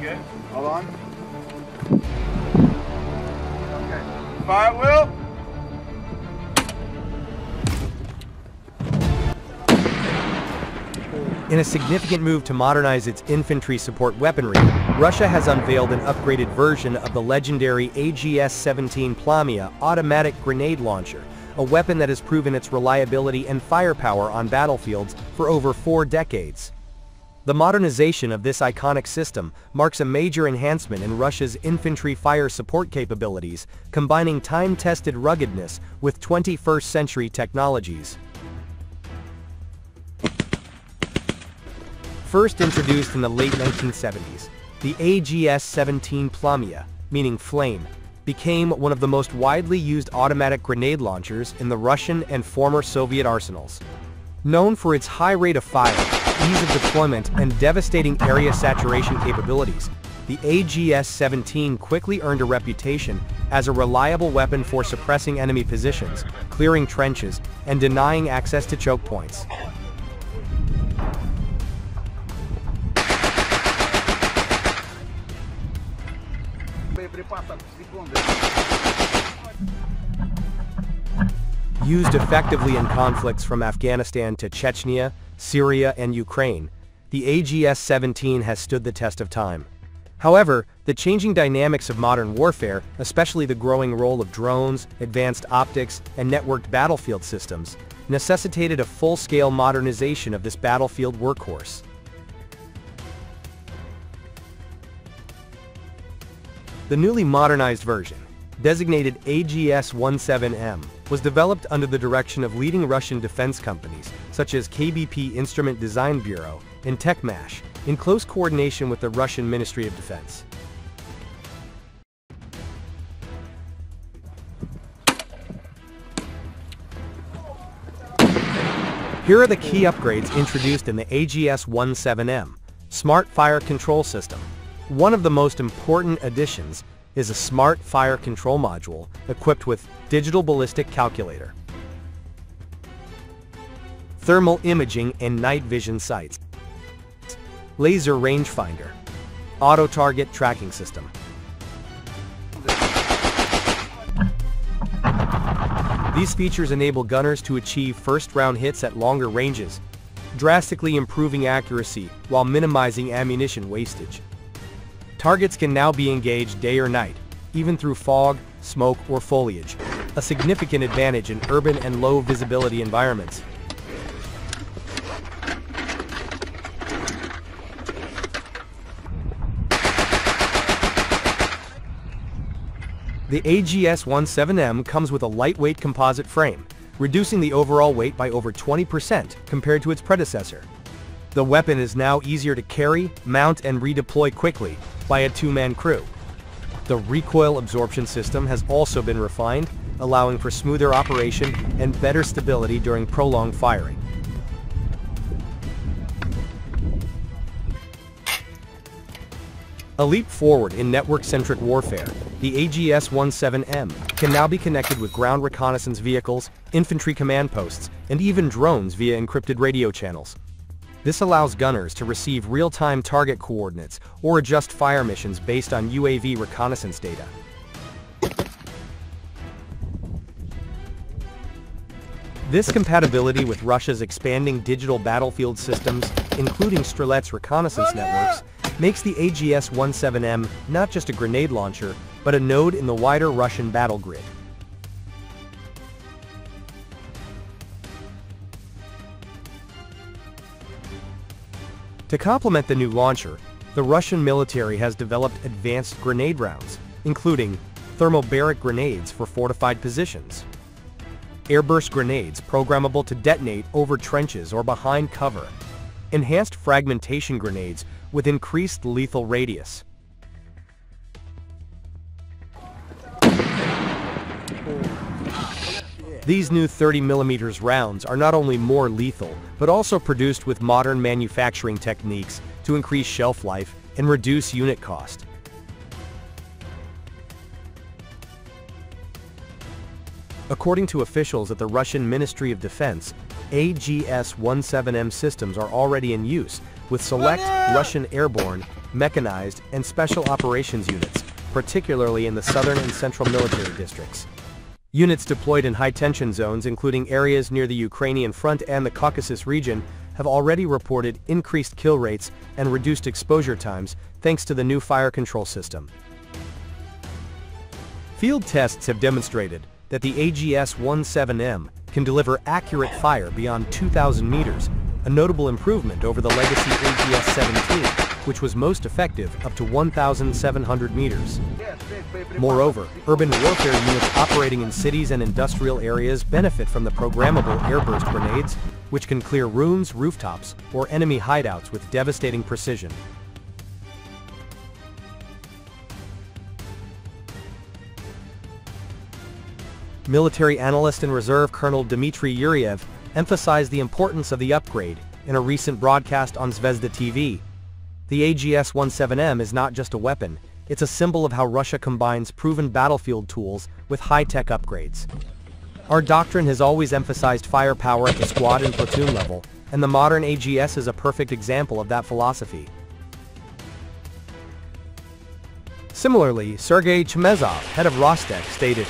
Good. Hold on. Okay. Fire wheel. In a significant move to modernize its infantry support weaponry, Russia has unveiled an upgraded version of the legendary AGS-17 Plamia automatic grenade launcher, a weapon that has proven its reliability and firepower on battlefields for over 4 decades. The modernization of this iconic system marks a major enhancement in Russia's infantry fire support capabilities, combining time-tested ruggedness with 21st-century technologies. First introduced in the late 1970s, the AGS-17 Plamia, meaning flame, became one of the most widely used automatic grenade launchers in the Russian and former Soviet arsenals. Known for its high rate of fire, ease of deployment, and devastating area saturation capabilities, the AGS-17 quickly earned a reputation as a reliable weapon for suppressing enemy positions, clearing trenches, and denying access to choke points. Used effectively in conflicts from Afghanistan to Chechnya, Syria, and Ukraine, the AGS-17 has stood the test of time. However, the changing dynamics of modern warfare, especially the growing role of drones, advanced optics, and networked battlefield systems, necessitated a full-scale modernization of this battlefield workhorse. The newly modernized version, designated AGS-17M, was developed under the direction of leading Russian defense companies such as KBP Instrument Design Bureau and Techmash, in close coordination with the Russian Ministry of Defense. Here are the key upgrades introduced in the AGS-17M Smart Fire Control System. One of the most important additions is a smart fire control module equipped with digital ballistic calculator, thermal imaging and night vision sights, laser rangefinder, auto-target tracking system. These features enable gunners to achieve first-round hits at longer ranges, drastically improving accuracy while minimizing ammunition wastage. Targets can now be engaged day or night, even through fog, smoke, or foliage, a significant advantage in urban and low-visibility environments. The AGS-17M comes with a lightweight composite frame, reducing the overall weight by over 20% compared to its predecessor. The weapon is now easier to carry, mount, and redeploy quickly by a 2-man crew. The recoil absorption system has also been refined, allowing for smoother operation and better stability during prolonged firing. A leap forward in network-centric warfare, the AGS-17M can now be connected with ground reconnaissance vehicles, infantry command posts, and even drones via encrypted radio channels. This allows gunners to receive real-time target coordinates or adjust fire missions based on UAV reconnaissance data. This compatibility with Russia's expanding digital battlefield systems, including Strelets reconnaissance networks, makes the AGS-17M not just a grenade launcher, but a node in the wider Russian battle grid. To complement the new launcher, the Russian military has developed advanced grenade rounds, including thermobaric grenades for fortified positions, airburst grenades programmable to detonate over trenches or behind cover, enhanced fragmentation grenades with increased lethal radius. These new 30mm rounds are not only more lethal, but also produced with modern manufacturing techniques to increase shelf life and reduce unit cost. According to officials at the Russian Ministry of Defense, AGS-17M systems are already in use with select Russian airborne, mechanized, and special operations units, particularly in the southern and central military districts. Units deployed in high-tension zones, including areas near the Ukrainian front and the Caucasus region, have already reported increased kill rates and reduced exposure times thanks to the new fire control system. Field tests have demonstrated that the AGS-17M can deliver accurate fire beyond 2,000 meters, a notable improvement over the legacy AGS-17, which was most effective up to 1,700 meters. Moreover, urban warfare units operating in cities and industrial areas benefit from the programmable airburst grenades, which can clear rooms, rooftops, or enemy hideouts with devastating precision. Military analyst and reserve Colonel Dmitry Yuriev emphasized the importance of the upgrade in a recent broadcast on Zvezda TV. The AGS-17M is not just a weapon, it's a symbol of how Russia combines proven battlefield tools with high-tech upgrades. Our doctrine has always emphasized firepower at the squad and platoon level, and the modern AGS is a perfect example of that philosophy. Similarly, Sergei Chemezov, head of Rostec, stated,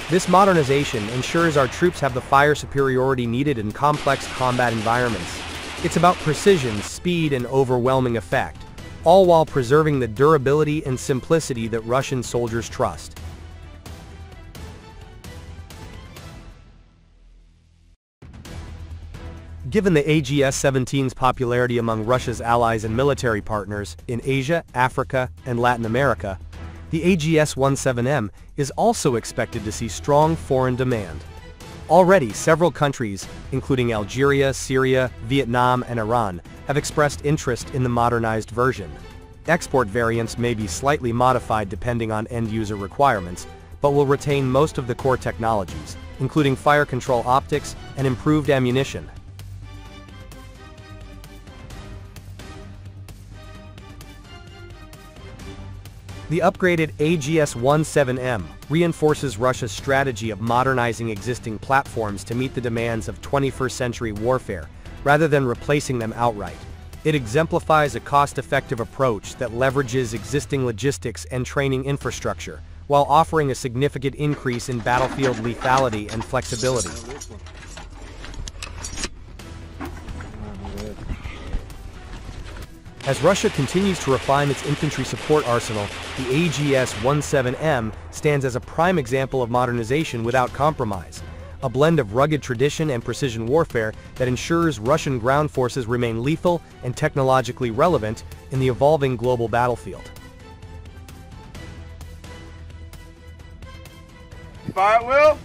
"This modernization ensures our troops have the fire superiority needed in complex combat environments. It's about precision, speed, and overwhelming effect, all while preserving the durability and simplicity that Russian soldiers trust." Given the AGS-17's popularity among Russia's allies and military partners in Asia, Africa, and Latin America, the AGS-17M is also expected to see strong foreign demand. Already, several countries, including Algeria, Syria, Vietnam, and Iran, have expressed interest in the modernized version. Export variants may be slightly modified depending on end-user requirements, but will retain most of the core technologies, including fire control optics and improved ammunition. The upgraded AGS-17M reinforces Russia's strategy of modernizing existing platforms to meet the demands of 21st century warfare, rather than replacing them outright. It exemplifies a cost-effective approach that leverages existing logistics and training infrastructure, while offering a significant increase in battlefield lethality and flexibility. As Russia continues to refine its infantry support arsenal, the AGS-17M stands as a prime example of modernization without compromise, a blend of rugged tradition and precision warfare that ensures Russian ground forces remain lethal and technologically relevant in the evolving global battlefield. Fire at will.